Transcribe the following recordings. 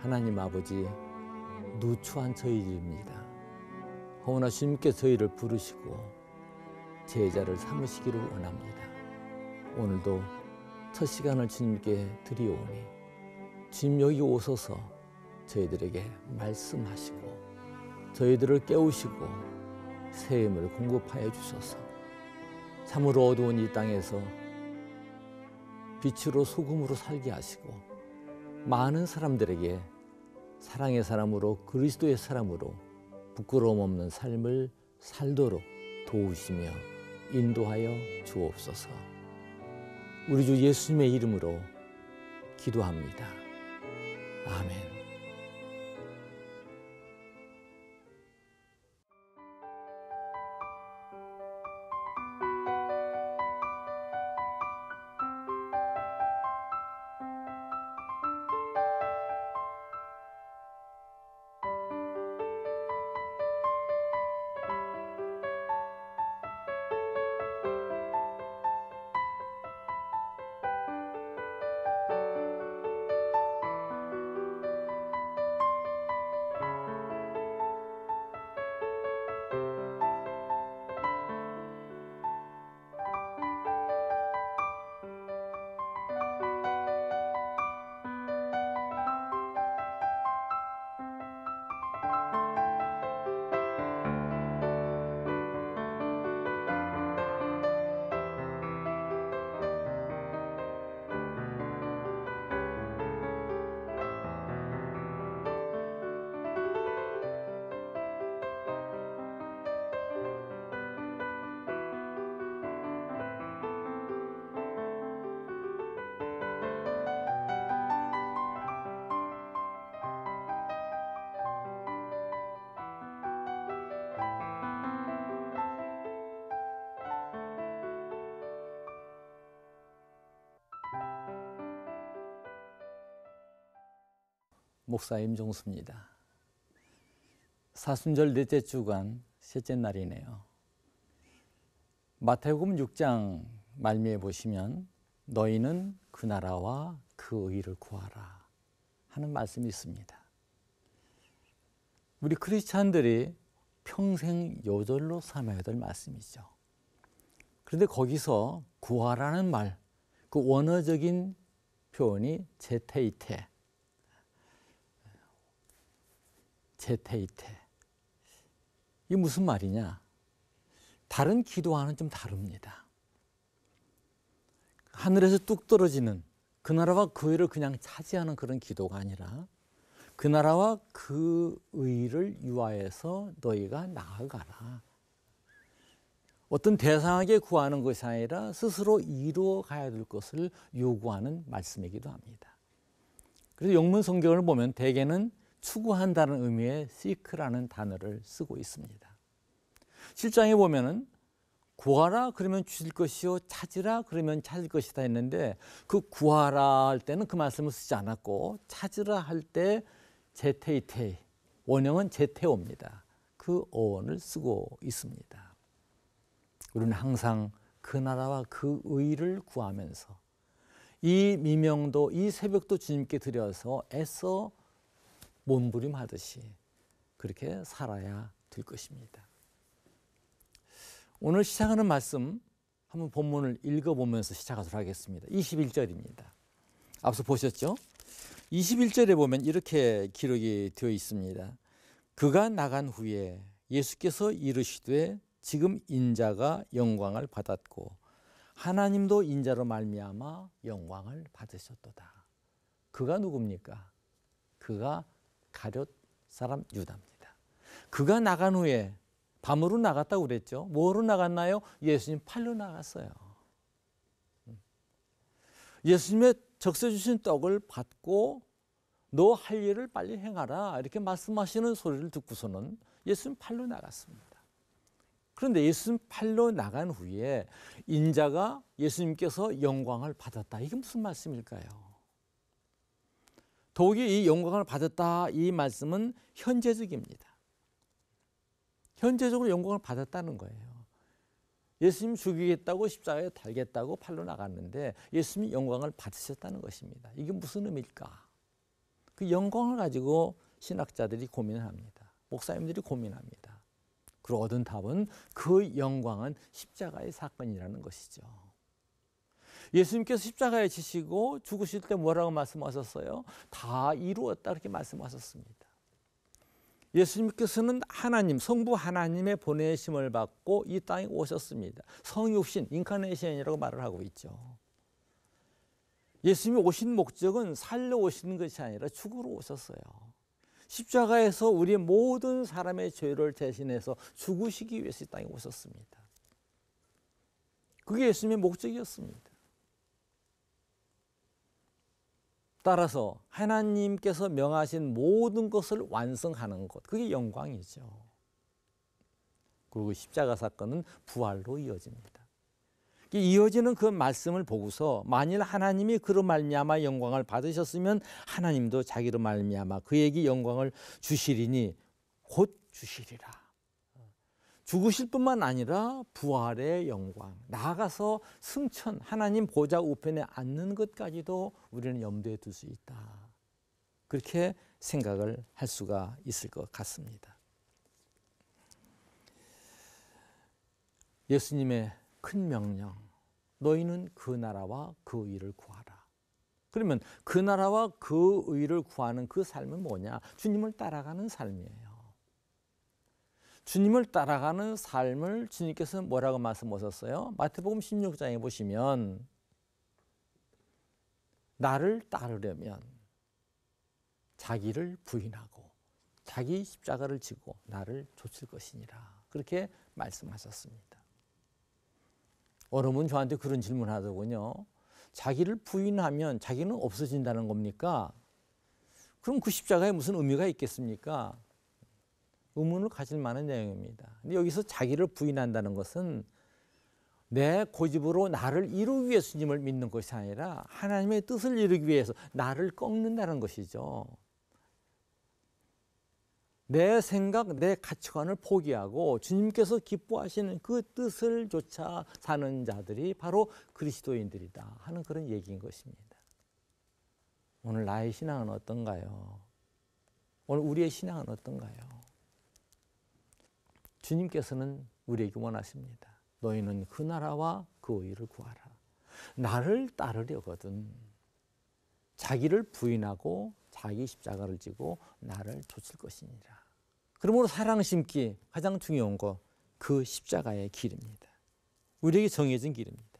하나님 아버지, 누추한 저희들입니다. 허나 주님께 저희를 부르시고 제자를 삼으시기를 원합니다. 오늘도 첫 시간을 주님께 드리오니 주님 여기 오셔서 저희들에게 말씀하시고 저희들을 깨우시고 새 힘을 공급하여 주셔서 참으로 어두운 이 땅에서 빛으로 소금으로 살게 하시고 많은 사람들에게 사랑의 사람으로 그리스도의 사람으로 부끄러움 없는 삶을 살도록 도우시며 인도하여 주옵소서. 우리 주 예수님의 이름으로 기도합니다. 아멘. 목사 임종수입니다. 사순절 넷째 주간 셋째 날이네요. 마태복음 6장 말미에 보시면 너희는 그 나라와 그 의를 구하라 하는 말씀이 있습니다. 우리 크리스찬들이 평생 요절로 삼아야 될 말씀이죠. 그런데 거기서 구하라는 말, 그 원어적인 표현이 제테이테. 이게 무슨 말이냐? 다른 기도와는 좀 다릅니다. 하늘에서 뚝 떨어지는 그 나라와 그 의를 그냥 차지하는 그런 기도가 아니라 그 나라와 그 의를 유하여서 너희가 나아가라. 어떤 대상에게 구하는 것이 아니라 스스로 이루어 가야 될 것을 요구하는 말씀이기도 합니다. 그래서 영문 성경을 보면 대개는 추구한다는 의미의 seek라는 단어를 쓰고 있습니다. 실장에 보면은 구하라 그러면 주실 것이요, 찾으라 그러면 찾을 것이다 했는데 그 구하라 할 때는 그 말씀을 쓰지 않았고 찾으라 할 때 제테이테이, 원형은 제테오입니다. 그 어원을 쓰고 있습니다. 우리는 항상 그 나라와 그 의를 구하면서 이 미명도 이 새벽도 주님께 드려서 애써 몸부림하듯이 그렇게 살아야 될 것입니다. 오늘 시작하는 말씀 한번 본문을 읽어보면서 시작하도록 하겠습니다. 21절입니다. 앞서 보셨죠? 21절에 보면 이렇게 기록이 되어 있습니다. 그가 나간 후에 예수께서 이르시되 지금 인자가 영광을 받았고 하나님도 인자로 말미암아 영광을 받으셨도다. 그가 누굽니까? 그가 가룟 사람 유다입니다. 그가 나간 후에 밤으로 나갔다고 그랬죠. 뭐로 나갔나요? 예수님 팔로 나갔어요. 예수님의 적셔 주신 떡을 받고 너 할 일을 빨리 행하라 이렇게 말씀하시는 소리를 듣고서는 예수님 팔로 나갔습니다. 그런데 예수님 팔로 나간 후에 인자가 예수님께서 영광을 받았다. 이게 무슨 말씀일까요? 더욱이 이 영광을 받았다 이 말씀은 현재적입니다. 현재적으로 영광을 받았다는 거예요. 예수님 죽이겠다고 십자가에 달겠다고 팔로 나갔는데 예수님이 영광을 받으셨다는 것입니다. 이게 무슨 의미일까? 그 영광을 가지고 신학자들이 고민을 합니다. 목사님들이 고민합니다. 그리고 얻은 답은 그 영광은 십자가의 사건이라는 것이죠. 예수님께서 십자가에 지시고 죽으실 때 뭐라고 말씀하셨어요? 다 이루었다 이렇게 말씀하셨습니다. 예수님께서는 하나님, 성부 하나님의 보내심을 받고 이 땅에 오셨습니다. 성육신, 인카네이션이라고 말을 하고 있죠. 예수님이 오신 목적은 살려 오시는 것이 아니라 죽으러 오셨어요. 십자가에서 우리 모든 사람의 죄를 대신해서 죽으시기 위해서 이 땅에 오셨습니다. 그게 예수님의 목적이었습니다. 따라서 하나님께서 명하신 모든 것을 완성하는 것, 그게 영광이죠. 그리고 십자가 사건은 부활로 이어집니다. 이어지는 그 말씀을 보고서 만일 하나님이 그로 말미암아 영광을 받으셨으면 하나님도 자기로 말미암아 그에게 영광을 주시리니 곧 주시리라. 죽으실 뿐만 아니라 부활의 영광, 나아가서 승천, 하나님 보좌 우편에 앉는 것까지도 우리는 염두에 둘 수 있다. 그렇게 생각을 할 수가 있을 것 같습니다. 예수님의 큰 명령, 너희는 그 나라와 그 의를 구하라. 그러면 그 나라와 그 의를 구하는 그 삶은 뭐냐? 주님을 따라가는 삶이에요. 주님을 따라가는 삶을 주님께서 뭐라고 말씀하셨어요? 마태복음 16장에 보시면 나를 따르려면 자기를 부인하고 자기 십자가를 지고 나를 좇을 것이니라. 그렇게 말씀하셨습니다. 어느 분 저한테 그런 질문을 하더군요. 자기를 부인하면 자기는 없어진다는 겁니까? 그럼 그 십자가에 무슨 의미가 있겠습니까? 의문을 가질 만한 내용입니다. 근데 여기서 자기를 부인한다는 것은 내 고집으로 나를 이루기 위해 주님을 믿는 것이 아니라 하나님의 뜻을 이루기 위해서 나를 꺾는다는 것이죠. 내 생각, 내 가치관을 포기하고 주님께서 기뻐하시는 그 뜻을 쫓아 사는 자들이 바로 그리스도인들이다 하는 그런 얘기인 것입니다. 오늘 나의 신앙은 어떤가요? 오늘 우리의 신앙은 어떤가요? 주님께서는 우리에게 원하십니다. 너희는 그 나라와 그 의를 구하라. 나를 따르려거든 자기를 부인하고 자기 십자가를 지고 나를 좇을 것이니라. 그러므로 사랑 심기 가장 중요한 거 그 십자가의 길입니다. 우리에게 정해진 길입니다.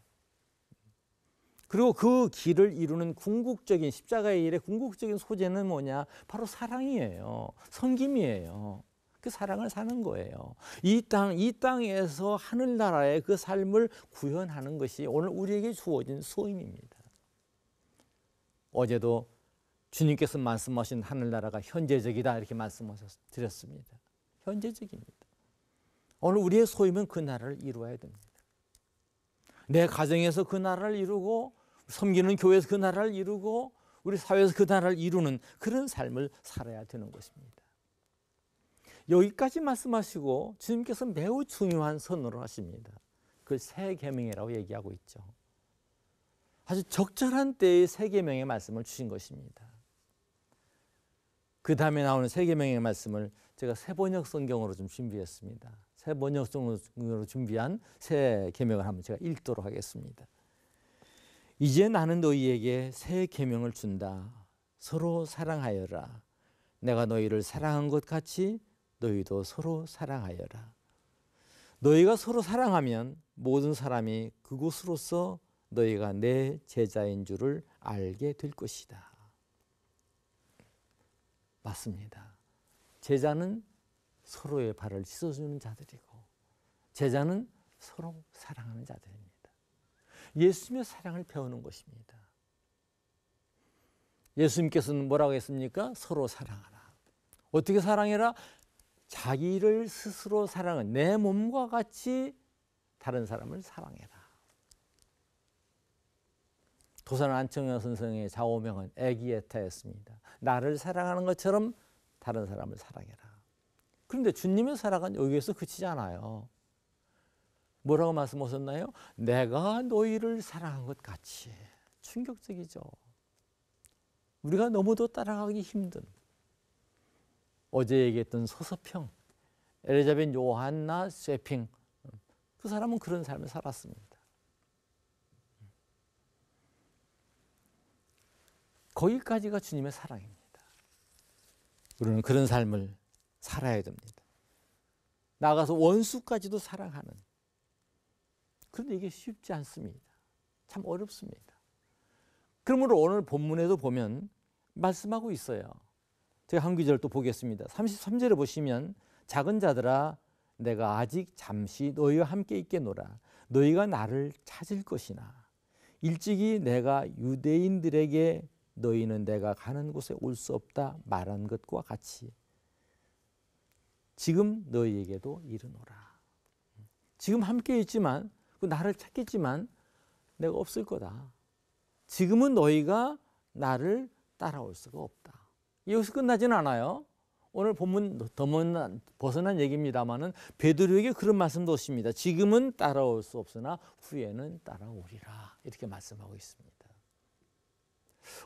그리고 그 길을 이루는 궁극적인 십자가의 일의 궁극적인 소재는 뭐냐? 바로 사랑이에요. 섬김이에요. 그 사랑을 사는 거예요. 이 땅에서 하늘나라의 그 삶을 구현하는 것이 오늘 우리에게 주어진 소임입니다. 어제도 주님께서 말씀하신 하늘나라가 현재적이다 이렇게 말씀하셨습니다. 현재적입니다. 오늘 우리의 소임은 그 나라를 이루어야 됩니다. 내 가정에서 그 나라를 이루고 섬기는 교회에서 그 나라를 이루고 우리 사회에서 그 나라를 이루는 그런 삶을 살아야 되는 것입니다. 여기까지 말씀하시고 주님께서 매우 중요한 선언을 하십니다. 그걸 새 계명이라고 얘기하고 있죠. 아주 적절한 때에 새 계명의 말씀을 주신 것입니다. 그 다음에 나오는 새 계명의 말씀을 제가 새 번역 성경으로 좀 준비했습니다. 새 번역 성경으로 준비한 새 계명을 한번 제가 읽도록 하겠습니다. 이제 나는 너희에게 새 계명을 준다. 서로 사랑하여라. 내가 너희를 사랑한 것 같이 너희도 서로 사랑하여라. 너희가 서로 사랑하면 모든 사람이 그곳으로서 너희가 내 제자인 줄을 알게 될 것이다. 맞습니다. 제자는 서로의 발을 씻어주는 자들이고 제자는 서로 사랑하는 자들입니다. 예수님의 사랑을 배우는 것입니다. 예수님께서는 뭐라고 했습니까? 서로 사랑하라. 어떻게 사랑해라? 자기를 스스로 사랑은 내 몸과 같이 다른 사람을 사랑해라. 도산 안청현 선생의 좌우명은 에기에타였습니다. 나를 사랑하는 것처럼 다른 사람을 사랑해라. 그런데 주님의 사랑은 여기에서 그치지 않아요. 뭐라고 말씀하셨나요? 내가 너희를 사랑한 것 같이. 충격적이죠. 우리가 너무도 따라가기 힘든, 어제 얘기했던 소서평, 엘리자벳 요한나 쇠핑, 그 사람은 그런 삶을 살았습니다. 거기까지가 주님의 사랑입니다. 우리는 그런 삶을 살아야 됩니다. 나아가서 원수까지도 사랑하는. 그런데 이게 쉽지 않습니다. 참 어렵습니다. 그러므로 오늘 본문에도 보면 말씀하고 있어요. 제가 한 구절 또 보겠습니다. 33절에 보시면 작은 자들아 내가 아직 잠시 너희와 함께 있겠노라. 너희가 나를 찾을 것이나 일찍이 내가 유대인들에게 너희는 내가 가는 곳에 올 수 없다 말한 것과 같이 지금 너희에게도 이르노라. 지금 함께 있지만 나를 찾겠지만 내가 없을 거다. 지금은 너희가 나를 따라올 수가 없다. 여기서 끝나지는 않아요. 오늘 본문 더 벗어난 얘기입니다만은 베드로에게 그런 말씀도 하십니다. 지금은 따라올 수 없으나 후에는 따라오리라. 이렇게 말씀하고 있습니다.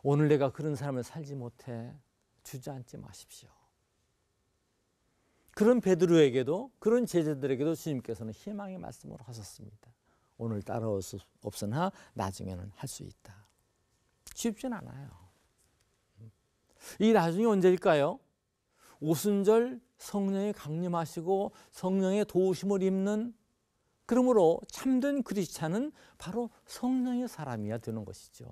오늘 내가 그런 삶을 살지 못해 주저앉지 마십시오. 그런 베드로에게도 그런 제자들에게도 주님께서는 희망의 말씀을 하셨습니다. 오늘 따라올 수 없으나 나중에는 할 수 있다. 쉽진 않아요. 이 나중이 언제일까요? 오순절 성령이 강림하시고 성령의 도우심을 입는, 그러므로 참된 크리스찬은 바로 성령의 사람이어야 되는 것이죠.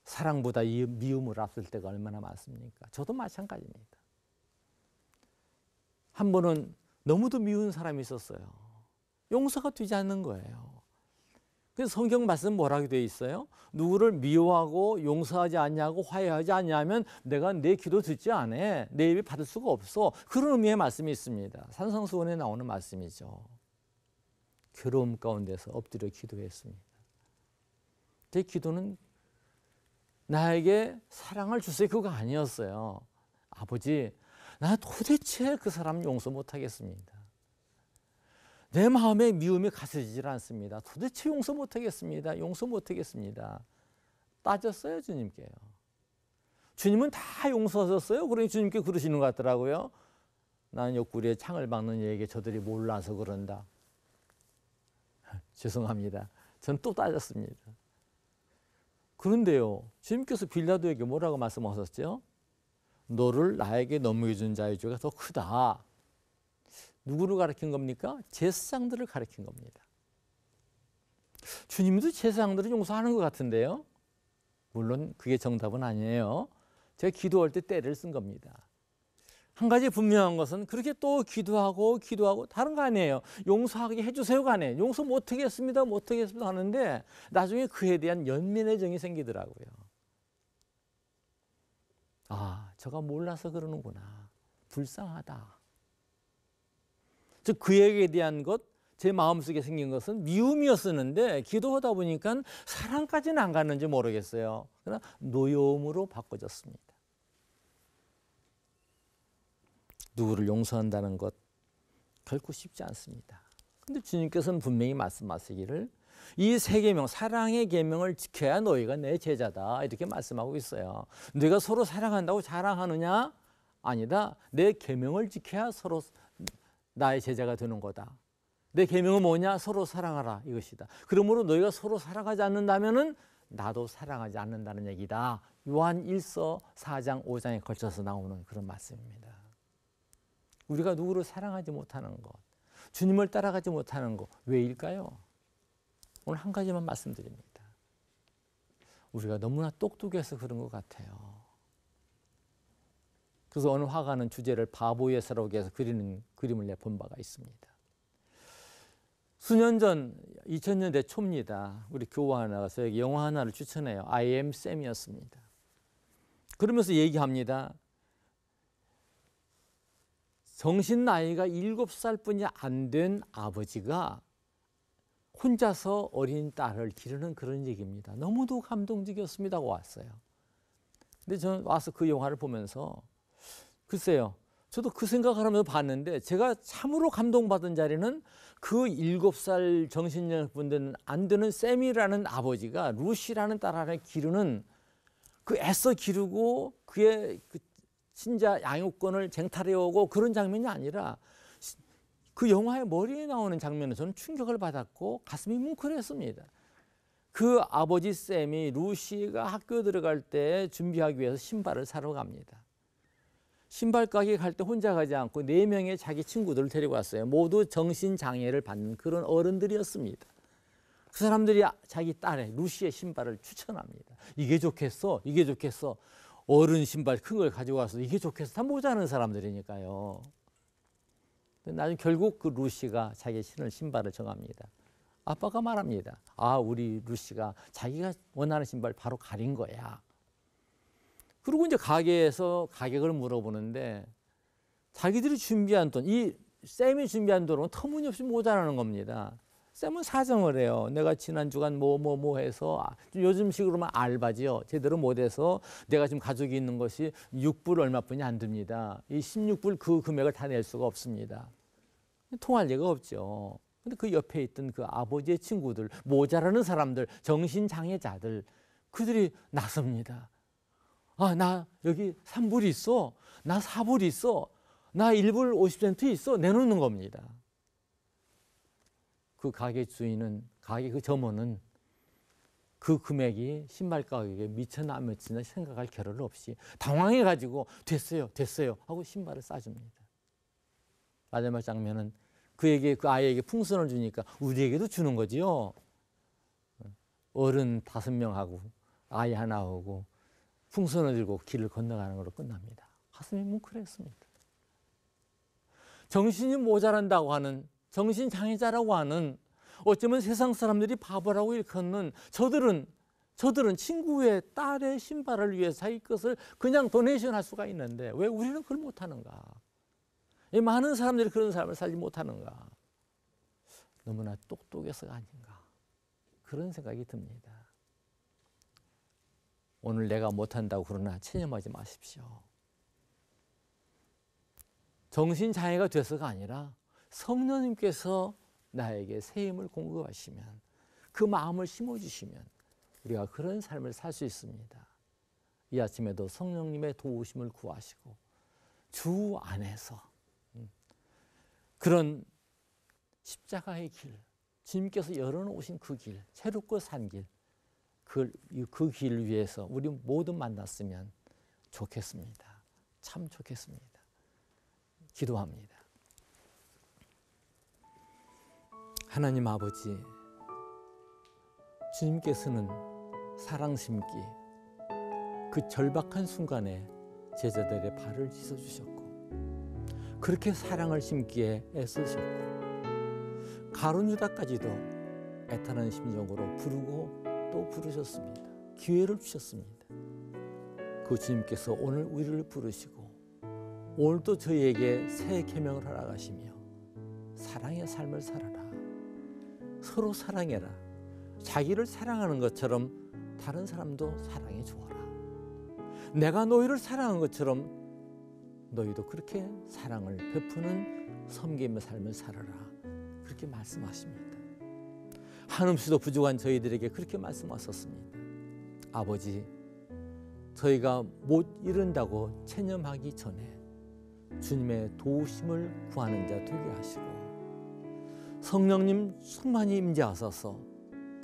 사랑보다 미움을 앞설 때가 얼마나 많습니까? 저도 마찬가지입니다. 한 번은 너무도 미운 사람이 있었어요. 용서가 되지 않는 거예요. 그래서 성경 말씀 뭐라고 되어 있어요? 누구를 미워하고 용서하지 않냐고 화해하지 않냐면 내가 내 기도 듣지 않아. 내 입에 받을 수가 없어. 그런 의미의 말씀이 있습니다. 산상수훈에 나오는 말씀이죠. 괴로움 가운데서 엎드려 기도했습니다. 제 기도는 나에게 사랑을 주세요 그거 아니었어요. 아버지, 나 도대체 그 사람 용서 못하겠습니다. 내 마음에 미움이 가스지질 않습니다. 도대체 용서 못하겠습니다. 용서 못하겠습니다. 따졌어요, 주님께요. 주님은 다 용서하셨어요. 그러니 주님께 그러시는 것 같더라고요. 나는 옆구리에 창을 박는 얘기 저들이 몰라서 그런다. 죄송합니다. 전 또 따졌습니다. 그런데요, 주님께서 빌라도에게 뭐라고 말씀하셨죠? 너를 나에게 넘겨 준 자의 죄가 더 크다. 누구를 가르친 겁니까? 제사장들을 가르친 겁니다. 주님도 제사장들을 용서하는 것 같은데요. 물론 그게 정답은 아니에요. 제가 기도할 때 때를 쓴 겁니다. 한 가지 분명한 것은 그렇게 또 기도하고 다른 거 아니에요. 용서하게 해주세요가 아니에요. 용서 못하겠습니다 하는데 나중에 그에 대한 연민의 정이 생기더라고요. 아, 저가 몰라서 그러는구나. 불쌍하다. 즉 그에게 대한 것, 제 마음속에 생긴 것은 미움이었었는데 기도하다 보니까 사랑까지는 안 갔는지 모르겠어요. 그러나 노여움으로 바꿔졌습니다. 누구를 용서한다는 것 결코 쉽지 않습니다. 그런데 주님께서는 분명히 말씀하시기를 이 세 계명, 사랑의 계명을 지켜야 너희가 내 제자다 이렇게 말씀하고 있어요. 너희가 서로 사랑한다고 자랑하느냐? 아니다. 내 계명을 지켜야 서로 나의 제자가 되는 거다. 내 계명은 뭐냐? 서로 사랑하라 이것이다. 그러므로 너희가 서로 사랑하지 않는다면은 나도 사랑하지 않는다는 얘기다. 요한 1서 4장 5장에 걸쳐서 나오는 그런 말씀입니다. 우리가 누구를 사랑하지 못하는 것, 주님을 따라가지 못하는 것 왜일까요? 오늘 한 가지만 말씀드립니다. 우리가 너무나 똑똑해서 그런 것 같아요. 그래서 어느 화가는 주제를 바보의 새롭게 해서 그리는 그림을 내본 바가 있습니다. 수년 전 2000년대 초입니다. 우리 교화 나가서 영화 하나를 추천해요. I am Sam이었습니다. 그러면서 얘기합니다. 정신 나이가 7살뿐이 안 된 아버지가 혼자서 어린 딸을 기르는 그런 얘기입니다. 너무도 감동적이었습니다 하고 왔어요. 근데 저는 와서 그 영화를 보면서 글쎄요, 저도 그 생각을 하면서 봤는데 제가 참으로 감동받은 자리는 그 7살 정신력분들은 안 되는 샘이라는 아버지가 루시라는 딸아이를 기르는 그 애써 기르고 그의 그 신자 양육권을 쟁탈해 오고 그런 장면이 아니라 그 영화의 머리에 나오는 장면에 저는 충격을 받았고 가슴이 뭉클했습니다. 그 아버지 샘이 루시가 학교 들어갈 때 준비하기 위해서 신발을 사러 갑니다. 신발 가게 갈 때 혼자 가지 않고 4명의 자기 친구들을 데리고 왔어요. 모두 정신장애를 받는 그런 어른들이었습니다. 그 사람들이 자기 딸의 루시의 신발을 추천합니다. 이게 좋겠어, 이게 좋겠어. 어른 신발 큰 걸 가지고 와서 이게 좋겠어. 다 모자라는 사람들이니까요. 나중에 결국 그 루시가 자기 신을 신발을 정합니다. 아빠가 말합니다. 아, 우리 루시가 자기가 원하는 신발 바로 가린 거야. 그리고 이제 가게에서 가격을 물어보는데 자기들이 준비한 돈, 이 쌤이 준비한 돈은 터무니없이 모자라는 겁니다. 쌤은 사정을 해요. 내가 지난 주간 뭐 해서 요즘식으로만 알바지요. 제대로 못해서 내가 지금 가족이 있는 것이 6불 얼마뿐이 안 됩니다. 이 16불 그 금액을 다 낼 수가 없습니다. 통할 리가 없죠. 근데 그 옆에 있던 그 아버지의 친구들, 모자라는 사람들, 정신장애자들, 그들이 나섭니다. 아, 나 여기 3불 있어. 나 4불 있어. 나 1불 50센트 있어. 내놓는 겁니다. 그 가게 주인은, 가게 그 점원은 그 금액이 신발 가격에 미쳤나 안 미쳤나 생각할 겨를 없이 당황해가지고 됐어요 하고 신발을 싸줍니다. 마지막 장면은 그에게, 그 아이에게 풍선을 주니까 우리에게도 주는 거지요. 어른 5명하고 아이 하나 오고 풍선을 들고 길을 건너가는 걸로 끝납니다. 가슴이 뭉클했습니다. 정신이 모자란다고 하는, 정신장애자라고 하는, 어쩌면 세상 사람들이 바보라고 일컫는 저들은 친구의 딸의 신발을 위해서 자기 것을 그냥 도네이션 할 수가 있는데 왜 우리는 그걸 못하는가? 많은 사람들이 그런 삶을 살지 못하는가? 너무나 똑똑해서가 아닌가? 그런 생각이 듭니다. 오늘 내가 못한다고 그러나 체념하지 마십시오. 정신장애가 돼서가 아니라 성령님께서 나에게 새 힘을 공급하시면, 그 마음을 심어주시면 우리가 그런 삶을 살 수 있습니다. 이 아침에도 성령님의 도우심을 구하시고 주 안에서 그런 십자가의 길, 주님께서 열어놓으신 그 길, 새롭고 산 길, 그 길 위에서 우리 모두 만났으면 좋겠습니다. 참 좋겠습니다. 기도합니다. 하나님 아버지, 주님께서는 사랑 심기, 그 절박한 순간에 제자들의 발을 씻어주셨고, 그렇게 사랑을 심기에 애쓰셨고, 가룟 유다까지도 애타는 심정으로 부르고 또 부르셨습니다. 기회를 주셨습니다. 그 주님께서 오늘 우리를 부르시고 오늘도 저희에게 새 계명을 허락하시며 사랑의 삶을 살아라. 서로 사랑해라. 자기를 사랑하는 것처럼 다른 사람도 사랑해 주어라. 내가 너희를 사랑한 것처럼 너희도 그렇게 사랑을 베푸는 섬김의 삶을 살아라. 그렇게 말씀하십니다. 한음수도 부족한 저희들에게 그렇게 말씀하셨습니다. 아버지, 저희가 못 이룬다고 체념하기 전에 주님의 도우심을 구하는 자 되게 하시고 성령님 충만히 임재하셔서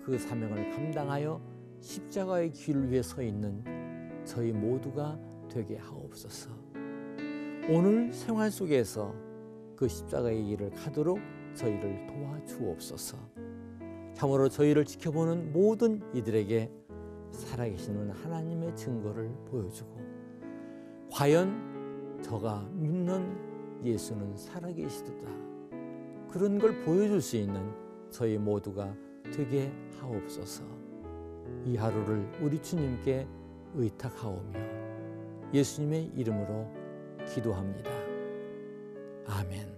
그 사명을 감당하여 십자가의 길 위에 서 있는 저희 모두가 되게 하옵소서. 오늘 생활 속에서 그 십자가의 길을 가도록 저희를 도와주옵소서. 참으로 저희를 지켜보는 모든 이들에게 살아계시는 하나님의 증거를 보여주고, 과연 저가 믿는 예수는 살아계시도다, 그런 걸 보여줄 수 있는 저희 모두가 되게 하옵소서. 이 하루를 우리 주님께 의탁하오며 예수님의 이름으로 기도합니다. 아멘.